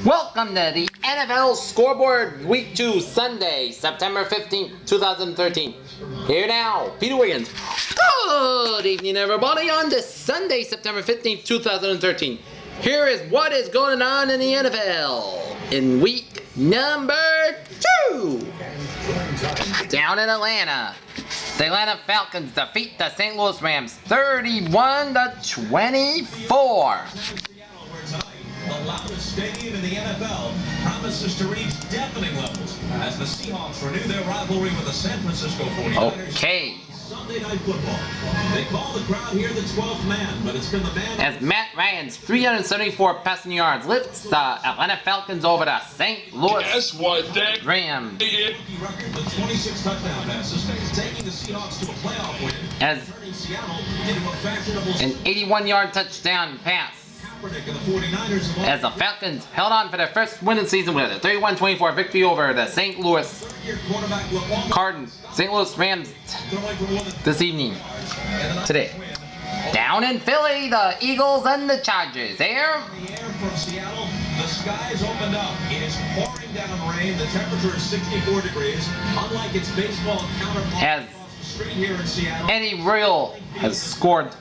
Welcome to the NFL Scoreboard Week 2 Sunday, September 15th, 2013. Here now, Peter Wiggins. Good evening, everybody, on this Sunday, September 15th, 2013. Here is what is going on in the NFL in week number 2. Down in Atlanta, the Atlanta Falcons defeat the St. Louis Rams 31-24. The loudest stadium in the NFL promises to reach deafening levels as the Seahawks renew their rivalry with the San Francisco 49ers. Okay. Sunday Night Football. They call the crowd here the 12th man, but it's been the man. As Matt Ryan's 374 passing yards lifts the Atlanta Falcons over the St. Louis Rams. Record with 26 touchdown passes, taking the Seahawks to a playoff win. As Turning Seattle into a fashionable an 81-yard touchdown pass. As the Falcons held on for their first win of the season with a 31-24 victory over the St. Louis Rams this evening. Today. Down in Philly, the Eagles and the Chargers. There. From Seattle, the skies opened up. It is pouring down rain. The temperature is 64 degrees. Unlike its baseball counterpart As across the street here in Seattle, Eddie Real has scored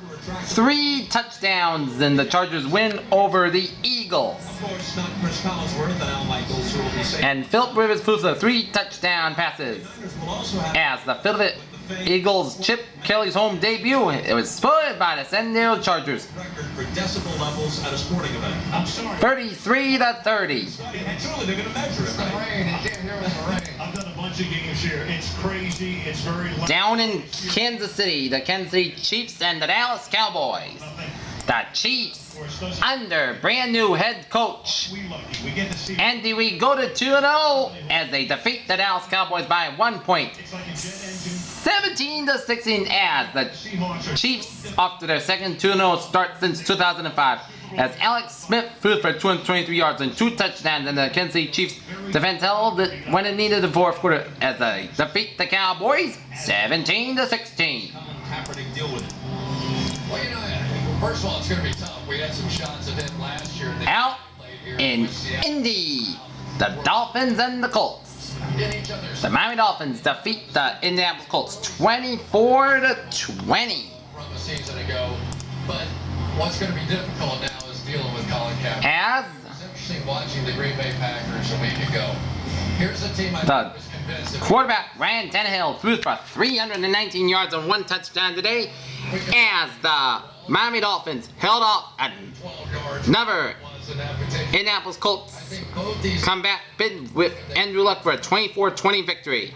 3 touchdowns in the Chargers win over the Eagles. of course, not Chris Collinsworth and Al Michaels who will be saying. And Philip Rivers proves the 3 touchdown passes. Will also have As the Philadelphia Eagles Chip Kelly's home debut, it was spoiled by the San Diego Chargers. record for decibel levels at a sporting event. I'm sorry. 33-30. And surely they're going to measure it, right? Rain. You can't hear it in the rain. I've done a bunch of games here. It's crazy. It's very loud. Down in Kansas City, the Kansas City Chiefs and the Dallas Cowboys. The Chiefs, under brand new head coach We lucky. We get to see Andy Reid, go to 2-0 as they defeat the Dallas Cowboys by 1 point. it's like a jet engine. 17-16 as the Seahawks are Chiefs off to their second 2-0 start since 2005. As Alex Smith threw for 223 yards and 2 touchdowns, and the Kansas City Chiefs defense held it when it needed the fourth quarter as they defeat the Cowboys 17-16. Kaepernick deal with it. Well, you know, first of all, it's going to be tough. We had some shots of him last year. Out in Indy, the Dolphins and the Colts. The Miami Dolphins defeat the Indianapolis Colts 24-20. From a season ago, but what's going to be difficult now is dealing with Colin Kaepernick. As It's interesting watching the Green Bay Packers a week ago. Here's a team I The was convinced that quarterback Ryan Tannehill threw for 319 yards and 1 touchdown today, as the Miami Dolphins held off 12 yards another was an appetite. Indianapolis I Colts think both these comeback bid with Andrew Luck for a 24-20 victory,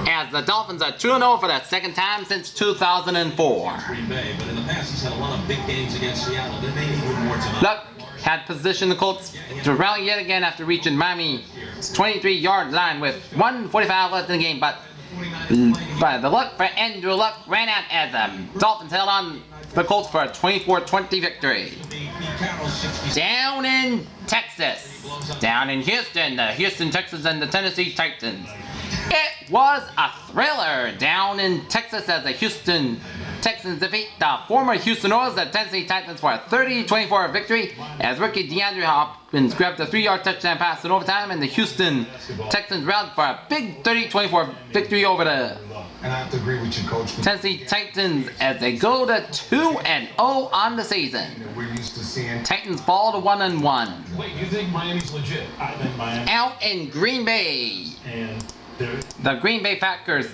as the Dolphins are 2-0 for the second time since 2004. Green Bay, but in the past he's had a lot of big games against Seattle. They may need one more tonight. Luck had positioned the Colts to rally yet again after reaching Miami's 23-yard line with 1:45 left in the game, but the luck for Andrew Luck ran out as the Dolphins held on the Colts for a 24-20 victory. Down in Texas, down in Houston, the Houston Texans and the Tennessee Titans. It was a thriller down in Texas as the Houston Texans defeat the former Houston Oilers, the Tennessee Titans, for a 30-24 victory as rookie DeAndre Hopkins grabbed a 3-yard touchdown pass in overtime, and the Houston Texans rallied for a big 30-24 victory over the And I have to agree with you, Coach. Tennessee Titans as they go to 2-0 on the season. We're used to seeing. Titans fall to 1-1. Wait, you think Miami's legit? I think Miami. Out in Green Bay, And they're the Green Bay Packers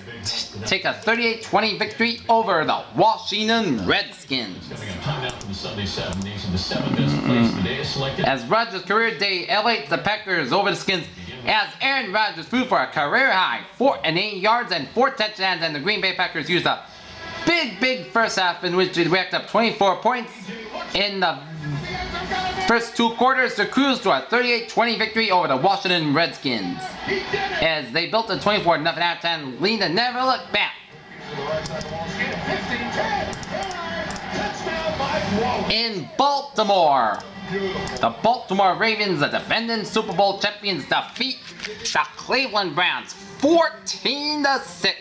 take a 38-20 victory over the Washington Redskins. coming up. Timeout from the Sunday 70s, and the 7th best place today is selected. As Rodgers' career day elevates the Packers over the Skins, as Aaron Rodgers threw for a career high 408 yards and 4 touchdowns, and the Green Bay Packers used a big first half in which they racked up 24 points in the first 2 quarters to cruise to a 38-20 victory over the Washington Redskins, as they built a 24-0 halftime lead and never looked back. In Baltimore, the Baltimore Ravens, the defending Super Bowl champions, defeat the Cleveland Browns 14-6.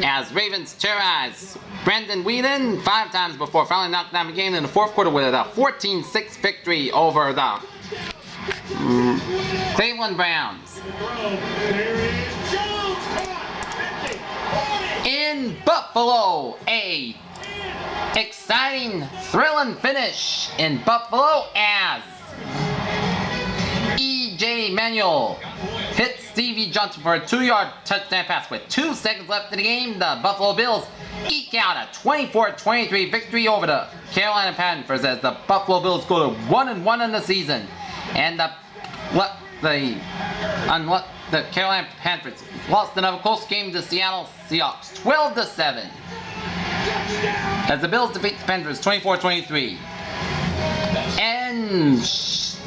As Ravens terrorize Brandon Whedon 5 times before finally knocking down the game in the fourth quarter with a 14-6 victory over the Cleveland Browns. In Buffalo, a exciting, thrilling finish in Buffalo as E.J. Manuel hit Stevie Johnson for a 2-yard touchdown pass with 2 seconds left in the game. The Buffalo Bills eke out a 24-23 victory over the Carolina Panthers as the Buffalo Bills go to 1-1 in the season, and the Carolina Panthers lost another close game to Seattle Seahawks 12-7 as the Bills defeat the Panthers 24-23. And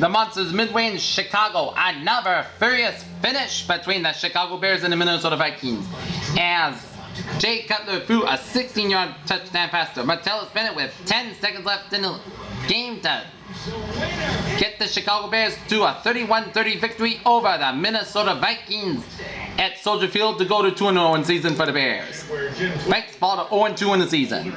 the Monsters midway in Chicago, another furious finish between the Chicago Bears and the Minnesota Vikings as Jay Cutler threw a 16-yard touchdown pass to Martellus Bennett with 10 seconds left in the game to get the Chicago Bears to a 31-30 victory over the Minnesota Vikings at Soldier Field to go to 2-0 in season for the Bears. Vikings fall to 0-2 in the season.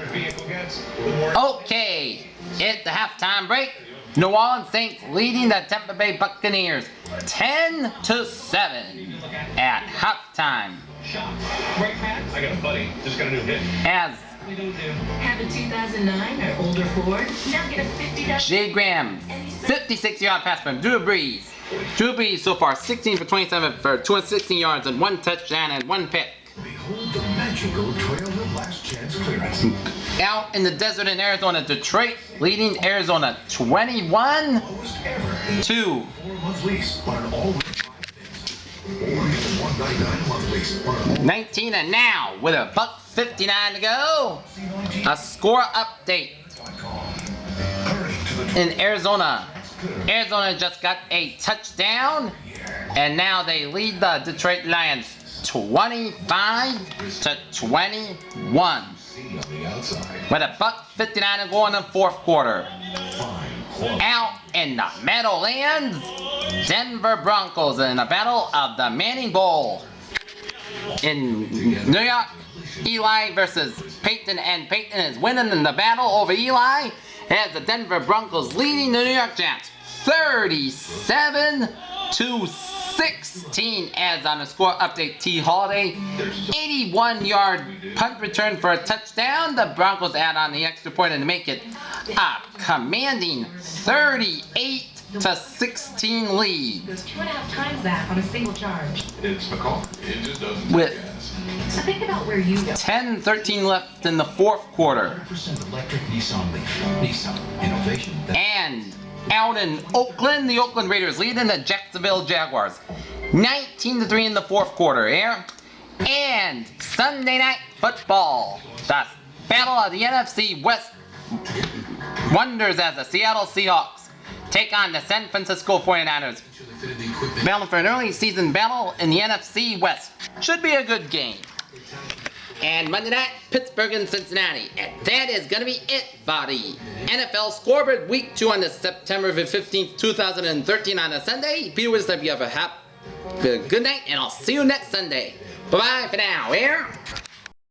Okay, at the halftime break, New Orleans Saints leading the Tampa Bay Buccaneers 10-7 at halftime. I got a buddy, just got a new hit. As Have a 2009 or older Ford? Now get a $50. Jay Graham, 56-yard pass from Drew Brees. Drew Brees so far 16 for 27 for 216 yards and 1 touchdown and 1 pick. Behold the magical trail of last chance clearance. Out in the desert in Arizona, Detroit leading Arizona 21-2. 4-month lease on an all-wheel drive Or even $199 month lease on an all 19 and now with a $1:59 to go. A score update Hurry to the in Arizona. Arizona just got a touchdown and now they lead the Detroit Lions 25-21 on the outside. with a $1:59 to go in the fourth quarter. Out in the Meadowlands, Denver Broncos in a battle of the Manning Bowl. In New York, Eli versus Peyton, and Peyton is winning in the battle over Eli as the Denver Broncos leading the New York Jets 37-16 as on the score update T. Holiday 81-yard punt return for a touchdown. The Broncos add on the extra point and make it a commanding 38-16 lead. 2.5 times that on a single charge. It's a car. It just doesn't With So think about where you go. 10-13 left in the fourth quarter. 100% electric Nissan Leaf. Nissan. Innovation. And out in Oakland, the Oakland Raiders leading the Jacksonville Jaguars 19-3 in the fourth quarter here. And Sunday Night Football, the battle of the NFC West wonders as the Seattle Seahawks take on the San Francisco 49ers. Battle for an early season battle in the NFC West. Should be a good game. And Monday night, Pittsburgh and Cincinnati. And that is going to be it for the NFL Scoreboard Week 2 on the September 15th, 2013 on a Sunday. Peter Willis, you have a good night, and I'll see you next Sunday. Bye-bye for now. Here.